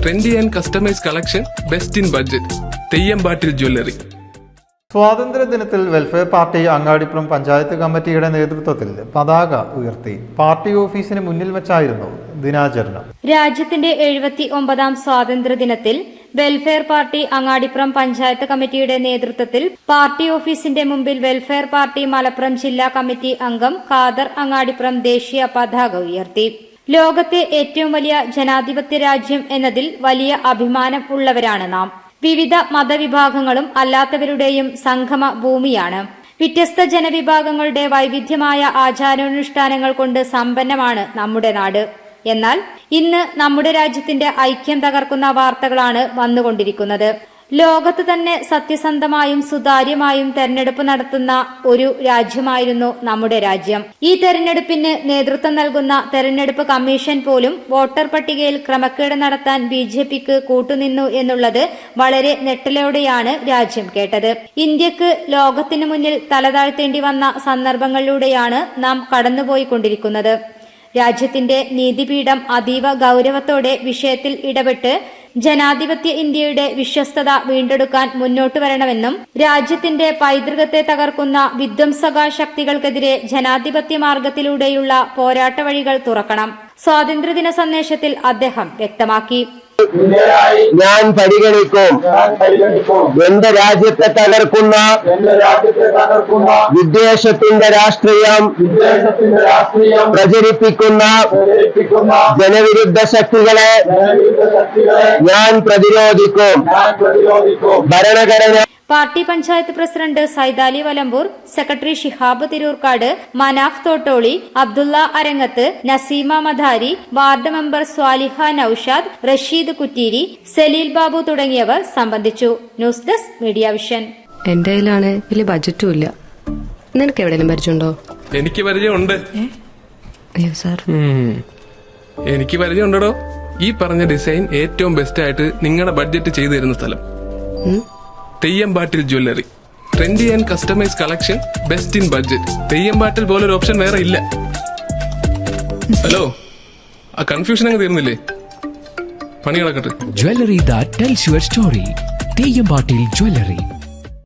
Trendy and customise collection, best in budget. Theyyampattil jewellery. സ്വാതന്ത്ര്യദിനത്തിൽ welfare party Angadipuram panchayat കമ്മിറ്റിയുടെ നേതൃത്വത്തിൽ പതാക ഉയർത്തി. പാർട്ടി ഓഫീസിന് മുന്നിൽ വെച്ചായിരുന്നു ദിനാചരണം. രാജ്യത്തിന്റെ 79ാം സ്വാതന്ത്ര്യദിനത്തിൽ വെൽഫെയർ പാർട്ടി അങ്ങാടിപ്പുറം പഞ്ചായത്ത് കമ്മിറ്റിയുടെ നേതൃത്വത്തിൽ പാർട്ടി ഓഫീസിന്റെ മുമ്പിൽ വെൽഫെയർ പാർട്ടി മലപ്പുറം ജില്ലാ കമ്മിറ്റി അംഗം ഖാദർ അങ്ങാടിപ്പുറം ദേശീയ പതാക ഉയർത്തി. ലോകത്തെ ഏറ്റവും വലിയ ജനാധിപത്യ രാജ്യം എന്നതിൽ വലിയ അഭിമാനം ഉള്ളവരാണ് നാം. വിവിധ മതവിഭാഗങ്ങളും അല്ലാത്തവരുടെയും സംഗമ ഭൂമിയാണ്. വ്യത്യസ്ത ജനവിഭാഗങ്ങളുടെ വൈവിധ്യമായ ആചാരാനുഷ്ഠാനങ്ങൾ കൊണ്ട് സമ്പന്നമാണ് നമ്മുടെ നാട്. എന്നാൽ ഇന്ന് നമ്മുടെ രാജ്യത്തിന്റെ ഐക്യം തകർക്കുന്ന വാർത്തകളാണ് വന്നുകൊണ്ടിരിക്കുന്നത്. ലോകത്ത് തന്നെ സത്യസന്ധമായും സുതാര്യമായും തെരഞ്ഞെടുപ്പ് നടത്തുന്ന ഒരു രാജ്യമായിരുന്നു നമ്മുടെ രാജ്യം. ഈ തെരഞ്ഞെടുപ്പിന് നേതൃത്വം നൽകുന്ന തെരഞ്ഞെടുപ്പ് കമ്മീഷൻ പോലും വോട്ടർ പട്ടികയിൽ ക്രമക്കേട് നടത്താൻ BJPക്ക് കൂട്ടുനിന്നു എന്നുള്ളത് വളരെ ഞെട്ടലോടെയാണ് രാജ്യം കേട്ടത്. ഇന്ത്യക്ക് ലോകത്തിനു മുന്നിൽ തലതാഴ്ത്തേണ്ടി വന്ന സന്ദർഭങ്ങളിലൂടെയാണ് നാം കടന്നുപോയിക്കൊണ്ടിരിക്കുന്നത്. രാജ്യത്തിന്റെ നീതിപീഠം അതീവ ഗൌരവത്തോടെ വിഷയത്തിൽ ഇടപെട്ട് ജനാധിപത്യ ഇന്ത്യയുടെ വിശ്വസ്തത വീണ്ടെടുക്കാൻ മുന്നോട്ട് വരണമെന്നും രാജ്യത്തിന്റെ പൈതൃകത്തെ തകർക്കുന്ന വിധ്വംസക ശക്തികൾക്കെതിരെ ജനാധിപത്യ മാർഗത്തിലൂടെയുള്ള പോരാട്ട വഴികൾ തുറക്കണം. സ്വാതന്ത്ര്യദിന സന്ദേശത്തിൽ അദ്ദേഹം വ്യക്തമാക്കി. ഞാൻ പരിഗണിക്കും എന്റെ രാജ്യത്തെ തകർക്കുന്ന വിദ്വേഷത്തിന്റെ രാഷ്ട്രീയം പ്രചരിപ്പിക്കുന്ന ജനവിരുദ്ധ ശക്തികളെ ഞാൻ പ്രതിരോധിക്കും. ഭരണഘടന party panchayat president Saidali Valambur, secretary Shihab Thirurkad, Manaf Thottoli, Abdulla Arangath, Naseema Madhari, ward member Swaliha Noushad, Rasheed Kutteeri, Saleel Babu തുടങ്ങിയവർ സംബന്ധിച്ചു. News desk media vision. എന്റെ കയ്യിലാണ് വലിയ ബഡ്ജറ്റും ഇല്ല. നിനക്ക് എവിടെയും പരിചയമുണ്ടോ? എനിക്ക് പരിചയമുണ്ട്. അയ്യോ സാർ, എനിക്ക് പരിചയമുണ്ടോ. ഈ പറഞ്ഞ ഡിസൈൻ ഏറ്റവും ബെസ്റ്റ് ആയിട്ട് നിങ്ങളുടെ ബഡ്ജറ്റ് ചെയ്തു തരുന്ന സ്ഥലം Theyyampattil jewellery. Trendy and customise collection, best in budget. Theyyampattil പോലൊരു ഓപ്ഷൻ വേറെ ഇല്ല. ഹലോ, ആ കൺഫ്യൂഷൻ അങ്ങ് തീർന്നില്ലേ? പണി നടക്കട്ടെ. Jewelry that tells your story. തെയ്യമ്പാട്ടിൽ jewellery.